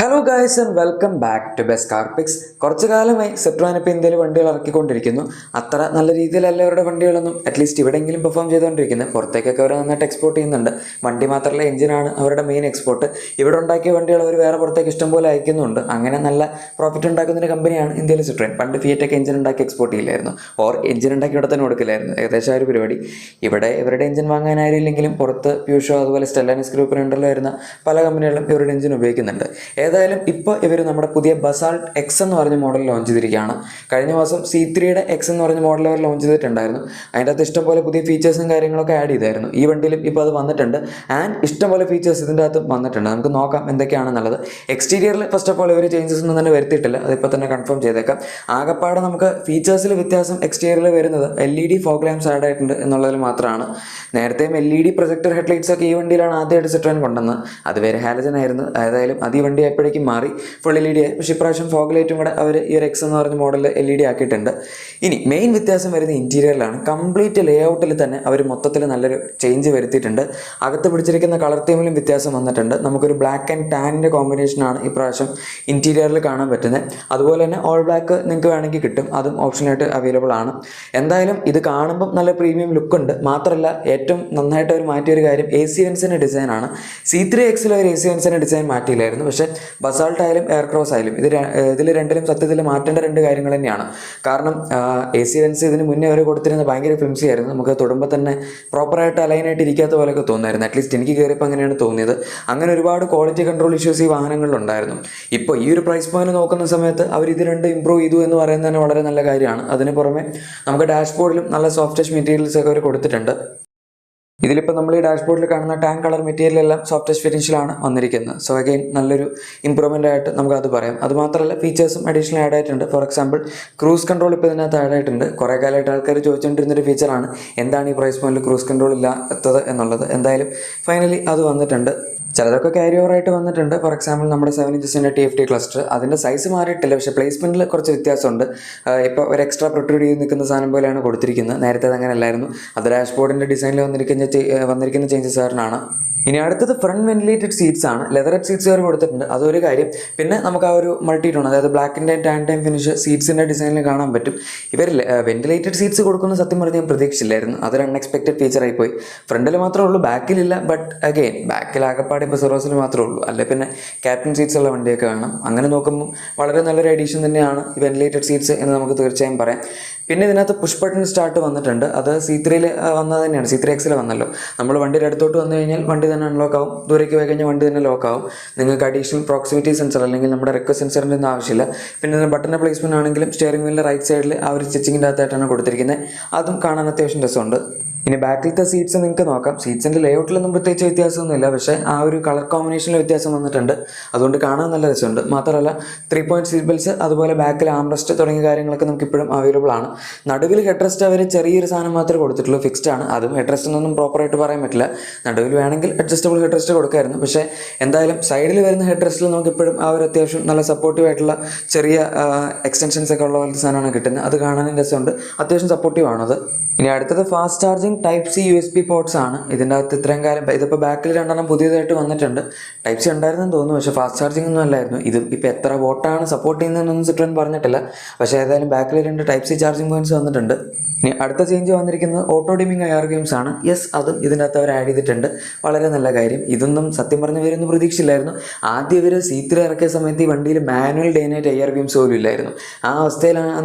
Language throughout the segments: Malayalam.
Hello guys and welcome back to best car picks. കുറച്ചു കാലമായി സെട്രോൻ ഇപ്പോൾ ഇന്ത്യയിൽ വണ്ടികൾ ഇറക്കിക്കൊണ്ടിരിക്കുന്നു. അത്ര നല്ല രീതിയിലല്ല അവരുടെ വണ്ടികളൊന്നും അറ്റ്ലീസ്റ്റ് ഇവിടെയെങ്കിലും പെർഫോം ചെയ്തുകൊണ്ടിരിക്കുന്നത്. പുറത്തേക്കൊക്കെ അവർ നന്നായിട്ട് എക്സ്പോർട്ട് ചെയ്യുന്നുണ്ട്. വണ്ടി മാത്രമല്ല, എഞ്ചിനാണ് അവരുടെ മെയിൻ എക്സ്പോർട്ട്. ഇവിടെ ഉണ്ടാക്കിയ വണ്ടികൾ അവർ വേറെ പുറത്തേക്ക് ഇഷ്ടംപോലെ അയക്കുന്നുണ്ട്. അങ്ങനെ നല്ല പ്രോഫിറ്റ് ഉണ്ടാക്കുന്ന ഒരു കമ്പനിയാണ് ഇന്ത്യയിലെ സെട്രോൻ. പണ്ട് ഫിയറ്റൊക്കെ എഞ്ചിൻ ഉണ്ടാക്കി എക്സ്പോർട്ട് ചെയ്യില്ലായിരുന്നു, ഓർ എഞ്ചിൻ ഉണ്ടാക്കി ഇവിടെ തന്നെ കൊടുക്കില്ലായിരുന്നു. ഏകദേശം ആ ഒരു പരിപാടി. ഇവിടെ ഇവരുടെ എഞ്ചിൻ വാങ്ങാനായില്ലെങ്കിലും പുറത്ത് പ്യൂഷോ അതുപോലെ സ്റ്റെല്ലാനിസ് ഗ്രൂപ്പിനുണ്ടല്ലോ വരുന്ന പല കമ്പനികളും ഇവരുടെ എഞ്ചിൻ ഉപയോഗിക്കുന്നുണ്ട്. ഏതായാലും ഇപ്പോൾ ഇവർ നമ്മുടെ പുതിയ ബസാൾട്ട് എക്സ് എന്ന് പറഞ്ഞ മോഡൽ ലോഞ്ച് ചെയ്തിരിക്കുകയാണ്. കഴിഞ്ഞ മാസം C3യുടെ എക്സ് എന്ന് പറഞ്ഞ മോഡൽ അവർ ലോഞ്ച് ചെയ്തിട്ടുണ്ടായിരുന്നു. അതിൻ്റെ അകത്ത് ഇഷ്ടംപോലെ പുതിയ ഫീച്ചേഴ്സും കാര്യങ്ങളൊക്കെ ആഡ് ചെയ്തായിരുന്നു. ഈ വണ്ടിയിലും ഇപ്പോൾ അത് വന്നിട്ടുണ്ട്. ആൻഡ് ഇഷ്ടംപോലെ ഫീച്ചേഴ്സ് ഇതിൻ്റെ അകത്ത് വന്നിട്ടുണ്ട്. നമുക്ക് നോക്കാം എന്തൊക്കെയാണെന്നുള്ളത്. എക്സ്റ്റീരിയറിൽ ഫസ്റ്റ് ഓഫ് ഓൾ ഇവർ ചേഞ്ചസ് ഒന്നും തന്നെ വരുത്തിയിട്ടില്ല, അതിപ്പോൾ തന്നെ കൺഫേം ചെയ്തേക്കാം. ആകെപ്പാടെ നമുക്ക് ഫീച്ചേഴ്സിൽ വ്യത്യാസം എക്സ്റ്റീരിയറിൽ വരുന്നത് LED ഫോഗ് ലാംപ്സ് ആഡ് ആയിട്ടുണ്ട് എന്നുള്ളതിൽ മാത്രമാണ്. നേരത്തെയും LED പ്രൊജക്ടർ ഹെഡ്ലൈറ്റ്സ് ഒക്കെ ഈ വണ്ടിയിലാണ് ആദ്യമായിട്ട് സെട്രോൻ കൊണ്ടുവന്നത്. അത് വേറെ ഹാലജൻ ആയിരുന്നു. ഏതായാലും അത് ഈ വണ്ടി എപ്പോഴേക്കും മാറി ഫുൾ LED ആയി. പക്ഷേ ഇപ്രാവശ്യം ഫോഗ് ലൈറ്റും കൂടെ അവർ ഈ ഒരു എക്സ് എന്ന് പറഞ്ഞ മോഡലിൽ LED ആക്കിയിട്ടുണ്ട്. ഇനി മെയിൻ വ്യത്യാസം വരുന്നത് ഇൻറ്റീരിയറിലാണ്. കംപ്ലീറ്റ് ലേ ഔട്ടിൽ തന്നെ അവർ മൊത്തത്തിൽ നല്ലൊരു ചേഞ്ച് വരുത്തിയിട്ടുണ്ട്. അകത്ത് പിടിച്ചിരിക്കുന്ന കളർ തീമിലും വ്യത്യാസം വന്നിട്ടുണ്ട്. നമുക്കൊരു ബ്ലാക്ക് ആൻഡ് ടാനിൻ്റെ കോമ്പിനേഷനാണ് ഇപ്രാവശ്യം ഇൻറ്റീരിയറിൽ കാണാൻ പറ്റുന്നത്. അതുപോലെ തന്നെ ഓൾ ബ്ലാക്ക് നിങ്ങൾക്ക് വേണമെങ്കിൽ കിട്ടും, അതും ഓപ്ഷനായിട്ട് അവൈലബിൾ ആണ്. എന്തായാലും ഇത് കാണുമ്പം നല്ല പ്രീമിയം ലുക്ക് ഉണ്ട്. മാത്രമല്ല ഏറ്റവും നന്നായിട്ട് അവർ മാറ്റിയൊരു കാര്യം AC വെൻസിൻ്റെ ഡിസൈനാണ്. C3 എക്സിൽ അവർ AC വെൻസിൻ്റെ ഡിസൈൻ മാറ്റിയില്ലായിരുന്നു. പക്ഷേ ബസാൾട്ട് ആയാലും എയർക്രോസ് ആയാലും ഇതിൽ രണ്ടിലും സത്യത്തിൽ മാറ്റേണ്ട രണ്ട് കാര്യങ്ങൾ തന്നെയാണ്. കാരണം AC വെൻസ് ഇതിന് മുന്നേ അവർ കൊടുത്തിരുന്ന ഭയങ്കര ഫ്ലിംസി ആയിരുന്നു. നമുക്ക് തൊടുമ്പോൾ തന്നെ പ്രോപ്പറായിട്ട് അലൈനായിട്ട് ഇരിക്കാത്ത പോലെയൊക്കെ തോന്നായിരുന്നു. അറ്റ്ലീസ്റ്റ് എനിക്ക് കയറിയപ്പോൾ അങ്ങനെയാണ് തോന്നിയത്. അങ്ങനെ ഒരുപാട് ക്വാളിറ്റി കൺട്രോൾ ഇഷ്യൂസ് ഈ വാഹനങ്ങളിലുണ്ടായിരുന്നു. ഇപ്പോൾ ഈ ഒരു പ്രൈസ് പോയിന്റ് നോക്കുന്ന സമയത്ത് അവർ ഇത് രണ്ടും ഇമ്പ്രൂവ് ചെയ്തു എന്ന് പറയുന്നത് തന്നെ വളരെ നല്ല കാര്യമാണ്. അതിന് പുറമെ നമുക്ക് ഡാഷ്ബോർഡിലും നല്ല സോഫ്റ്റ് ടച്ച് മെറ്റീരിയൽസ് ഒക്കെ അവർ കൊടുത്തിട്ടുണ്ട്. ഇതിലിപ്പോൾ നമ്മൾ ഈ ഡാഷ്ബോർഡിൽ കാണുന്ന ടാൻ കളർ മെറ്റീരിയൽ എല്ലാം സോഫ്റ്റ് ടച്ച് ഫിനിഷിലാണ് വന്നിരിക്കുന്നത്. സോ അഗൈൻ നല്ലൊരു ഇമ്പ്രൂവ്മെൻ്റ് ആയിട്ട് നമുക്കത് പറയാം. അതുമാത്രമല്ല ഫീച്ചേഴ്സും അഡീഷണൽ ആഡ് ആയിട്ടുണ്ട്. ഫോർ എക്സാമ്പിൾ ക്രൂസ് കൺട്രോൾ ഇപ്പോൾ ഇതിനകത്ത് ആഡ് ആയിട്ടുണ്ട്. കുറേ കാലമായിട്ട് ആൾക്കാർ ചോദിച്ചുകൊണ്ടിരുന്നൊരു ഫീച്ചറാണ് എന്താണ് ഈ പ്രൈസ് പോയിന്റിൽ ക്രൂസ് കൺട്രോൾ ഇല്ലാത്തത് എന്നുള്ളത്. എന്തായാലും ഫൈനലി അത് വന്നിട്ടുണ്ട്. ചിലതൊക്കെ ക്യാരി ഓവറായിട്ട് വന്നിട്ടുണ്ട്. ഫോർ എക്സാമ്പിൾ നമ്മുടെ 7 ഇഞ്ചസിൻ്റെ TFT ക്ലസ്റ്റർ, അതിൻ്റെ സൈസ് മാറിയിട്ടില്ല, പക്ഷേ പ്ലേസ്മെൻറ്റിൽ കുറച്ച് വ്യത്യാസമുണ്ട്. ഇപ്പോൾ ഒരു എക്സ്ട്രാ പ്രൊട്രൂഡ് ചെയ്ത് നിൽക്കുന്ന സാധനം പോലെയാണ് കൊടുത്തിരിക്കുന്നത്. നേരത്തെ അത് അങ്ങനെ അല്ലായിരുന്നു. അത് ഡാഷ്ബോർഡിൻ്റെ ഡിസൈനിൽ വന്നിരിക്കുന്ന ചേഞ്ചസ് കാരണമാണ്. ഇനി അടുത്തത് ഫ്രണ്ട് വെന്റിലേറ്റഡ് സീറ്റ്സ് ആണ്. ലെതറഡ് സീറ്റ്സ് അവർ കൊടുത്തിട്ടുണ്ട്, അതൊരു കാര്യം. പിന്നെ നമുക്ക് ആ ഒരു മൾട്ടി ടോൺ, അതായത് ബ്ലാക്കിൻ്റെ ടാൻ ടൈം ഫിനിഷ് സീറ്റ്സിൻ്റെ ഡിസൈനിൽ കാണാൻ പറ്റും. ഇവർ വെന്റിലേറ്റഡ് സീറ്റ്സ് കൊടുക്കുന്ന സത്യം പറഞ്ഞാൽ ഞാൻ പ്രതീക്ഷിച്ചില്ലായിരുന്നു. അതൊരു അൺഎക്സ്പെക്റ്റഡ് ഫീച്ചറായി പോയി. ഫ്രണ്ടിൽ മാത്രമേ ഉള്ളൂ, ബാക്കിലില്ല. ബട്ട് അഗെയിൻ ബാക്കിൽ ആകെപ്പാടെ ഇപ്പോൾ സെറോസിൽ മാത്രമേ ഉള്ളൂ. അല്ലെ പിന്നെ ക്യാപ്റ്റൻ സീറ്റ്സ് ഉള്ള വണ്ടിയൊക്കെ വേണം. അങ്ങനെ നോക്കുമ്പോൾ വളരെ നല്ലൊരു എഡീഷൻ തന്നെയാണ് ഈ വെന്റിലേറ്റഡ് സീറ്റ്സ് എന്ന് നമുക്ക് തീർച്ചയായും പറയാം. പിന്നെ ഇതിനകത്ത് പുഷ് ബട്ടൺ സ്റ്റാർട്ട് വന്നിട്ടുണ്ട്. അത് C3യിൽ വന്നത് തന്നെയാണ്. C3 എക്സിൽ വന്നല്ലോ. നമ്മൾ വണ്ടിയുടെ അടുത്തോട്ട് വന്നു കഴിഞ്ഞാൽ വണ്ടി തന്നെ അൺലോക്ക് ആവും. ദൂരേക്ക് പോയി കഴിഞ്ഞാൽ വണ്ടി തന്നെ ലോക്ക് ആവും. നിങ്ങൾക്ക് അഡീഷണൽ പ്രോക്സിമിറ്റി സെൻസർ അല്ലെങ്കിൽ നമ്മുടെ റിക്വസ്റ്റ് സെൻസറിൻ്റെ ഒന്നും ആവശ്യമില്ല. പിന്നെ ഇതിന് ബട്ടൻ്റെ പ്ലേസ്മെൻറ്റ് ആണെങ്കിലും സ്റ്റിയറിംഗ് വീലിൻ്റെ റൈറ്റ് സൈഡിൽ ആ ഒരു സ്റ്റിച്ചിങ്ങിൻ്റെ അകത്തായിട്ടാണ് കൊടുത്തിരിക്കുന്നത്. അതും കാണാൻ അത്യാവശ്യം രസമുണ്ട്. ഇനി ബാക്കിലത്തെ സീറ്റ്സ് നിങ്ങൾക്ക് നോക്കാം. സീറ്റ്സിൻ്റെ ലേഔട്ടിലൊന്നും പ്രത്യേകിച്ച് വ്യത്യാസമൊന്നുമില്ല, പക്ഷേ ആ ഒരു കളർ കോമ്പിനേഷനിൽ വ്യത്യാസം വന്നിട്ടുണ്ട്. അതുകൊണ്ട് കാണാൻ നല്ല രസമുണ്ട്. മാത്രമല്ല 3 പോയിന്റ് സീറ്റ് ബെൽറ്റ്സ്, അതുപോലെ ബാക്കിൽ ആംറസ്റ്റ് തുടങ്ങിയ കാര്യങ്ങളൊക്കെ നമുക്ക് ഇപ്പോഴും അവൈലബിൾ ആണ്. നടുവിൽ ഹെഡ്റസ്റ്റ് അവർ ചെറിയൊരു സാധനം മാത്രമേ കൊടുത്തിട്ടുള്ളൂ, ഫിക്സ്ഡ് ആണ്. അതും ഹെഡ്റസ്റ്റ് എന്നൊന്നും പ്രോപ്പറായിട്ട് പറയാൻ പറ്റില്ല. നടുവിൽ വേണമെങ്കിൽ അഡ്ജസ്റ്റബിൾ ഹെഡ്റസ്റ്റ് കൊടുക്കായിരുന്നു. പക്ഷേ എന്തായാലും സൈഡിൽ വരുന്ന ഹെഡ്റസ്റ്റിൽ നമുക്ക് ഇപ്പോഴും ആ ഒരു അത്യാവശ്യം നല്ല സപ്പോർട്ടീവ് ആയിട്ടുള്ള ചെറിയ എക്സ്റ്റൻഷൻസ് ഒക്കെ ഉള്ള പോലത്തെ സാധനമാണ് കിട്ടുന്നത്. അത് കാണാനും രസമുണ്ട്, അത്യാവശ്യം സപ്പോർട്ടീവ് ആണത്. ഇനി അടുത്തത് fast charging Type-C USB ports ആണ്. ഇതിൻ്റെ അകത്ത് ഇത്രയും കാലം ഇതിപ്പോൾ ബാക്കിൽ 2 പുതിയതായിട്ട് വന്നിട്ടുണ്ട്. Type-C ഉണ്ടായിരുന്നെന്ന് തോന്നുന്നു, പക്ഷേ ഫാസ്റ്റ് ചാർജിങ് ഒന്നും അല്ലായിരുന്നു. ഇത് ഇപ്പോൾ എത്ര വോട്ടാണ് സപ്പോർട്ട് ചെയ്യുന്നതെന്നൊന്നും സെട്രോൻ പറഞ്ഞിട്ടില്ല. പക്ഷേ ഏതായാലും ബാക്കിൽ 2 Type-C ചാർജിങ് പോയിന്റ്സ് വന്നിട്ടുണ്ട്. ഇനി അടുത്ത ചേഞ്ച് വന്നിരിക്കുന്നത് ഓട്ടോ ഡിമിങ് IR ഗെയിംസ് ആണ്. യെസ്, അതും ഇതിൻ്റെ അകത്ത് അവർ ആഡ് ചെയ്തിട്ടുണ്ട്. വളരെ നല്ല കാര്യം. ഇതൊന്നും സത്യം പറഞ്ഞ് വരുമെന്ന് പ്രതീക്ഷിച്ചില്ലായിരുന്നു. ആദ്യം ഇവർ C3 ഇറക്കിയ സമയത്ത് ഈ വണ്ടിയിൽ മാനുവൽ ഡേ നൈറ്റ് IR ഗെയിംസ് പോലും ഇല്ലായിരുന്നു. ആ അവസ്ഥയിൽ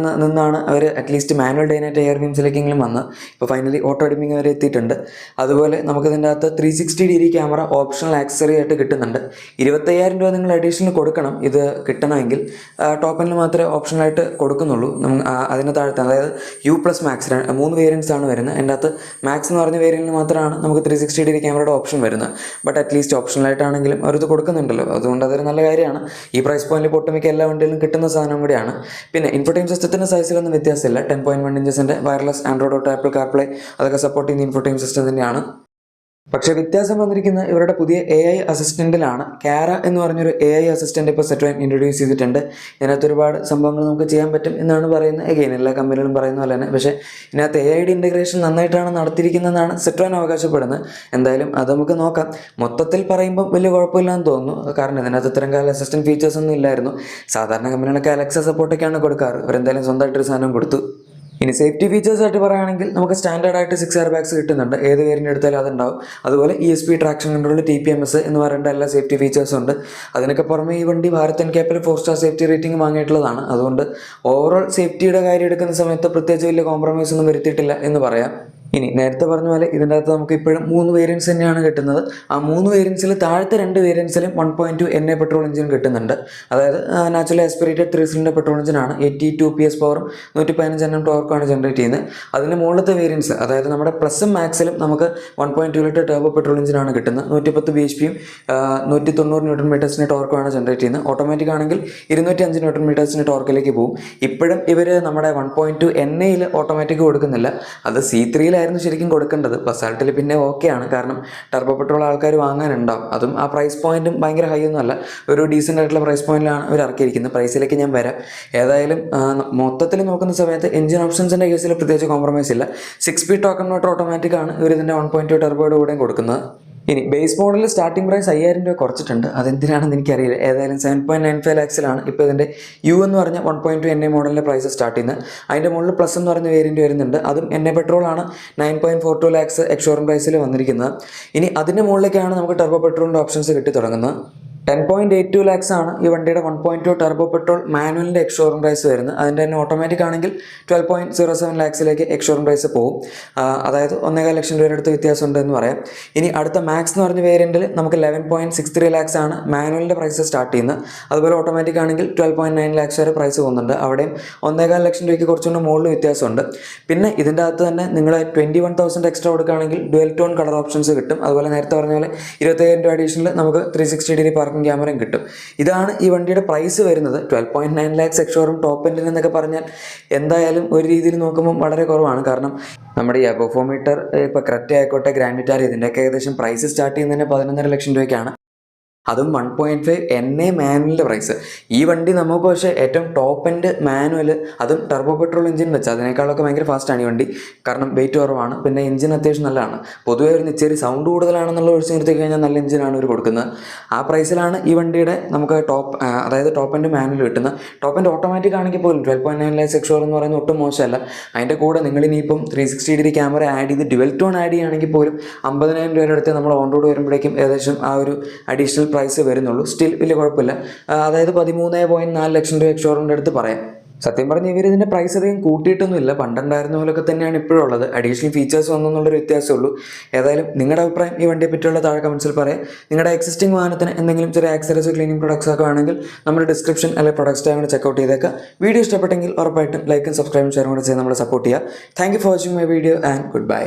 നിന്നാണ് അവർ at least manual day night IR ഗെയിംസിലേക്കെങ്കിലും വന്ന് ഇപ്പോൾ ഫൈനലി ഓട്ടോ ഡിമിങ് വരെ എത്തിയിട്ടുണ്ട്. അതുപോലെ നമുക്കിതിൻ്റെ അകത്ത് 360° ക്യാമറ ഓപ്ഷണൽ ആക്സസറി ആയിട്ട് കിട്ടുന്നുണ്ട്. 25,000 രൂപ നിങ്ങൾ അഡീഷണൽ കൊടുക്കണം ഇത് കിട്ടണമെങ്കിൽ. ടോപ്പ് എൻഡിൽ മാത്രമേ ഓപ്ഷണലായിട്ട് കൊടുക്കുന്നുള്ളൂ. അതിന് താഴത്തെ അതായത് U+ മാക്സ് 3 വേരിയൻസ് ആണ് വരുന്നത്. അതിൻ്റെ അകത്ത് മാക്സ് എന്ന് പറഞ്ഞ വേരിയൻറ്റിൽ മാത്രമാണ് നമുക്ക് 360° ക്യാമറയുടെ ഓപ്ഷൻ വരുന്നത്. ബട്ട് അറ്റ്ലീസ്റ്റ് ഓപ്ഷണലായിട്ടാണെങ്കിലും അവരത് കൊടുക്കുന്നുണ്ടല്ലോ. അതുകൊണ്ട് അതൊരു നല്ല കാര്യമാണ്. ഈ പ്രൈസ് പോയിന്റിൽ ഒട്ടുമിക്ക എല്ലാ വണ്ടിയിലും കിട്ടുന്ന സാധനം കൂടിയാണ്. പിന്നെ ഇൻഫോർടൈൻമെന്റ് സിസ്റ്റത്തിൻ്റെ സൈസിലൊന്നും വ്യത്യാസമില്ല. 10.1 ഇഞ്ചസിൻ്റെ wireless Android auto, Apple CarPlay അതൊക്കെ സപ്പോർട്ട് ചെയ്യുന്ന ഇൻഫോർടൈൻമെന്റ് സിസ്റ്റം തന്നെയാണ്. പക്ഷേ വ്യത്യാസം വന്നിരിക്കുന്ന ഇവരുടെ പുതിയ AI അസിസ്റ്റൻറ്റിലാണ്. കാര എന്ന് പറഞ്ഞൊരു AI അസിസ്റ്റൻ്റ് ഇപ്പോൾ സെട്രോൻ ഇൻട്രൊഡ്യൂസ് ചെയ്തിട്ടുണ്ട്. ഇതിനകത്ത് ഒരുപാട് സംഭവങ്ങൾ നമുക്ക് ചെയ്യാൻ പറ്റും എന്നാണ് പറയുന്നത്. എഗെയിൻ എല്ലാ കമ്പനികളും പറയുന്ന പോലെ തന്നെ. പക്ഷേ ഇതിനകത്ത് AI ഇൻ്റഗ്രേഷൻ നന്നായിട്ടാണ് നടത്തിയിരിക്കുന്നതെന്നാണ് സെട്രോൻ അവകാശപ്പെടുന്നത്. എന്തായാലും അത് നമുക്ക് നോക്കാം. മൊത്തത്തിൽ പറയുമ്പോൾ വലിയ കുഴപ്പമില്ലാന്ന് തോന്നുന്നു. കാരണം ഇതിനകത്ത് ഇത്തരം കാല അസിസ്റ്റൻറ്റ് ഫീച്ചേഴ്സ് ഒന്നും ഇല്ലായിരുന്നു. സാധാരണ കമ്പനികളൊക്കെ അലക്സ സപ്പോർട്ടൊക്കെയാണ് കൊടുക്കാറ്. അവരെന്തായാലും സ്വന്തമായിട്ടൊരു സാധനം കൊടുത്തു. ഇനി സേഫ്റ്റി ഫീച്ചേഴ്സ് ആയിട്ട് പറയുകയാണെങ്കിൽ നമുക്ക് സ്റ്റാൻഡേർഡ് ആയിട്ട് 6 എയർ ബാഗ്സ് കിട്ടുന്നുണ്ട്. ഏത് വേരിയൻ്റ് എടുത്താലും അതുണ്ടാവും. അതുപോലെ ESP, ട്രാക്ഷൻ കൺട്രോൾ, TPMS എന്ന് പറയേണ്ട എല്ലാ സേഫ്റ്റി ഫീച്ചേഴ്സും ഉണ്ട്. അതിനൊക്കെ പുറമെ ഈ വണ്ടി ഭാരത് എൻക്യാപ്പിൽ 4 സ്റ്റാർ സേഫ്റ്റി റേറ്റിംഗ് വാങ്ങിയിട്ടുള്ളതാണ്. അതുകൊണ്ട് ഓവറോൾ സേഫ്റ്റിയുടെ കാര്യം എടുക്കുന്ന സമയത്ത് പ്രത്യേകിച്ച് വലിയ കോംപ്രമൈസ് ഒന്നും വരുത്തിയിട്ടില്ല എന്ന് പറയാം. ഇനി നേരത്തെ പറഞ്ഞ പോലെ ഇതിൻ്റെ അകത്ത് നമുക്ക് ഇപ്പോഴും 3 വേരിയൻസ് തന്നെയാണ് കിട്ടുന്നത്. ആ 3 വേരിയൻസിൽ താഴത്തെ 2 വേരിയൻസിലും 1.2 NA പെട്രോൾ എഞ്ചിൻ കിട്ടുന്നുണ്ട്. അതായത് നാച്ചുറലി ആസ്പിറേറ്റഡ് 3 സിലിണ്ടർ പെട്രോൾ എഞ്ചിനാണ്. 82 PS പവറും 115 Nm ടോർക്കാണ് ജനറേറ്റ് ചെയ്യുന്നത്. അതിൻ്റെ മുകളിലത്തെ വേരിയൻസ് അതായത് നമ്മുടെ പ്ലസും മാക്സിലും നമുക്ക് 1.2 ലിറ്റർ ടർബോ പെട്രോൾ എഞ്ചിനാണ് കിട്ടുന്നത്. 110 bhp 190 Nm ടോർക്കാണ് ജനറേറ്റ് ചെയ്യുന്നത്. ഓട്ടോമാറ്റിക് ആണെങ്കിൽ 205 Nm ടോർക്കിലേക്ക് പോകും. ഇപ്പോഴും ഇവർ നമ്മുടെ 1.2 NAയിൽ ഓട്ടോമാറ്റിക് കൊടുക്കുന്നില്ല. അത് C3 ശരിക്കും കൊടുക്കേണ്ടത്. പസാൾട്ടിൽ പിന്നെ ഓക്കെയാണ്, കാരണം ടർബോ പെട്രോൾ ആൾക്കാർ വാങ്ങാനുണ്ടാവും. അതും ആ പ്രൈസ് പോയിന്റും ഭയങ്കര ഹൈ ഒന്നും അല്ല. ഒരു ഡീസൻ്റ് ആയിട്ടുള്ള പ്രൈസ് പോയിന്റിലാണ് അവർ ഇറക്കിയിരിക്കുന്നത്. പ്രൈസിലേക്ക് ഞാൻ വരാം. ഏതായാലും മൊത്തത്തിൽ നോക്കുന്ന സമയത്ത് എഞ്ചിൻ ഓപ്ഷൻസിൻ്റെ കേസിൽ പ്രത്യേകിച്ച് കോംപ്രമൈസ് ഇല്ല. 6 സ്പീഡ് ടോക്കൺ മോട്ടർ ഓട്ടോമാറ്റിക് ആണ് ഇവർ ഇതിൻ്റെ 1.2 ടർബോയുടെ കൂടെയും കൊടുക്കുന്നത്. ഇനി ബേസ് മോഡലിൽ സ്റ്റാർട്ടിംഗ് പ്രൈസ് 5000 രൂപ കുറച്ചിട്ടുണ്ട്. അതെന്തിനാണെന്ന് എനിക്കറിയില്ല. ഏതായാലും 7.95 lakhsലാണ് ഇപ്പോൾ ഇതിൻ്റെ U എന്ന് പറഞ്ഞ 1.2 NA മോഡലിൻ്റെ പ്രൈസ് സ്റ്റാർട്ട് ചെയ്യുന്നത്. അതിൻ്റെ മുകളിൽ പ്ലസ് എന്ന് പറഞ്ഞ വേരിയൻറ്റ് വരുന്നുണ്ട്. അതും NA പെട്രോളാണ്. 9.42 lakhs എക്സ്ഷോറൂം പ്രൈസിൽ വന്നിരിക്കുന്നത്. ഇനി അതിൻ്റെ മുകളിലേക്കാണ് നമുക്ക് ടർബോ പെട്രോളിൻ്റെ ഓപ്ഷൻസ് കിട്ടി തുടങ്ങുന്നത്. 10.82 lakhs ആണ് ഈ വണ്ടിയുടെ 1.2 ടർബോ പെട്രോൾ മാനുവലിൻ്റെ എക്സ്ഷോറൂം പ്രൈസ് വരുന്നത്. അതിൻ്റെ തന്നെ ഓട്ടോമാറ്റിക് ആണെങ്കിൽ 12.07 lakhsലേക്ക് എക്സ്ഷോറൂം പ്രൈസ് പോകും. അതായത് 1.25 ലക്ഷം രൂപയുടെ അടുത്ത് വ്യത്യാസമുണ്ട് എന്ന് പറയാം. ഇനി അടുത്ത മാക്സ് എന്ന് പറഞ്ഞ വേരിയൻറ്റിൽ നമുക്ക് 11.63 lakhs ആണ് മാനുവലിൻ്റെ പ്രൈസ് സ്റ്റാർട്ട് ചെയ്യുന്നത്. അതുപോലെ ഓട്ടോമാറ്റിക് ആണെങ്കിൽ 12.9 lakhs വരെ പ്രൈസ് പോകുന്നുണ്ട്. അവിടെയും 1.25 ലക്ഷം രൂപയ്ക്ക് കുറച്ചുകൊണ്ട് മുകളിൽ വ്യത്യാസമുണ്ട്. പിന്നെ ഇതിൻ്റെ അകത്ത് തന്നെ നിങ്ങൾ 21,000 എക്സ്ട്രാ കൊടുക്കുകയാണെങ്കിൽ ഡുവൽ ടോൺ കളർ ഓപ്ഷൻസ് കിട്ടും. അതുപോലെ നേരത്തെ പറഞ്ഞ പോലെ 25,000 രൂപ അഡീഷണൽ നമുക്ക് 360 ഡിഗ്രി പാർക്കിംഗ് ക്യാമറയും കിട്ടും. ഇതാണ് ഈ വണ്ടിയുടെ പ്രൈസ് വരുന്നത്. 12.9 lakhs എക്സ്ഷോറൂം ടോപ്പ് എൻഡിൽ എന്നൊക്കെ പറഞ്ഞാൽ എന്തായാലും ഒരു രീതിയിൽ നോക്കുമ്പോൾ വളരെ കുറവാണ്. കാരണം നമ്മുടെ ഈ അബോഫോമീറ്റർ ഇപ്പോൾ ക്രെറ്റ ആയിക്കോട്ടെ, ഗ്രാൻഡ് വിറ്റാര, ഇതിൻ്റെയൊക്കെ ഏകദേശം പ്രൈസ് സ്റ്റാർട്ട് ചെയ്യുന്നതിന് 11.5 ലക്ഷം രൂപയ്ക്കാണ്. അതും 1.5 NA മാനുവലിൻ്റെ പ്രൈസ്. ഈ വണ്ടി നമുക്ക് പക്ഷേ ഏറ്റവും ടോപ്പ് എൻഡ് മാനുവൽ, അതും ടർബോ പെട്രോൾ എഞ്ചിൻ വെച്ച് അതിനേക്കാളൊക്കെ ഭയങ്കര ഫാസ്റ്റാണ് ഈ വണ്ടി. കാരണം വെയിറ്റ് കുറവാണ്. പിന്നെ എഞ്ചിൻ അത്യാവശ്യം നല്ലതാണ്. പൊതുവേ ഒരു ഇച്ചിരി സൗണ്ട് കൂടുതലാണെന്നുള്ള ഒഴിച്ച് നിർത്തി കഴിഞ്ഞാൽ നല്ല എഞ്ചിനാണ് ഇവർ കൊടുക്കുന്നത്. ആ പ്രൈസിലാണ് ഈ വണ്ടിയുടെ നമുക്ക് അതായത് ടോപ്പ് എൻഡ് മാനുവൽ കിട്ടുന്നത്. ടോപ്പ് എൻഡ് ഓട്ടോമാറ്റിക് ആണെങ്കിൽ പോലും 12.9 lakhs എക്സ്ഷോർ എന്ന് പറയുന്നത് ഒട്ടും മോശമല്ല. അതിൻ്റെ കൂടെ നിങ്ങളിനിയിപ്പം 360 ഡിഗ്രി ക്യാമറ ആഡ് ചെയ്ത് ഡ്യുവൽ ടോൺ ആഡ് ചെയ്യുകയാണെങ്കിൽ പോലും 50,000 രൂപയുടെ അടുത്ത് നമ്മൾ ഓൺ റോഡ് വരുമ്പോഴേക്കും ഏകദേശം ആ ഒരു അഡീഷണൽ പ്രൈസ് വരുന്നുള്ളൂ. സ്റ്റിൽ വലിയ കുഴപ്പമില്ല. അതായത് 13.4 ലക്ഷം രൂപ എക്സ്ഷോറൂമിൻ്റെ അടുത്ത് പറയാം. സത്യം പറഞ്ഞ് ഇവർ ഇതിൻ്റെ പ്രൈസ് അധികം കൂട്ടിയിട്ടൊന്നുമില്ല. പണ്ടുണ്ടായിരുന്ന പോലൊക്കെ തന്നെയാണ് ഇപ്പോഴുള്ളത്. അഡീഷണൽ ഫീച്ചേഴ്സ് വന്നെന്നുള്ളൊരു വ്യത്യാസമുള്ളൂ. ഏതായാലും നിങ്ങളുടെ അഭിപ്രായം ഈ വണ്ടിയെ പറ്റിയുള്ള താഴെ കമൻസിൽ പറയാം. നിങ്ങളുടെ എക്സിസ്റ്റിംഗ് വാഹനത്തിന് എന്തെങ്കിലും ചെറിയ ആക്സറീസ്, ക്ലീനിങ് പ്രൊഡക്ട്സ് ഒക്കെ ആണെങ്കിൽ നമ്മുടെ ഡിസ്ക്രിപ്ഷൻ അല്ലെങ്കിൽ പ്രൊഡക്ട്സ് ടാഗ് ചെക്കൗട്ട് ചെയ്തേക്കാം. വീഡിയോ ഇഷ്ടപ്പെട്ടെങ്കിൽ ഉറപ്പായിട്ടും ലൈക്കും സബ്സ്ക്രൈബും ഷെയറും കൂടെ ചെയ്ത് നമ്മളെ സപ്പോർട്ട് ചെയ്യുക. Thank you for watching my video and good bye.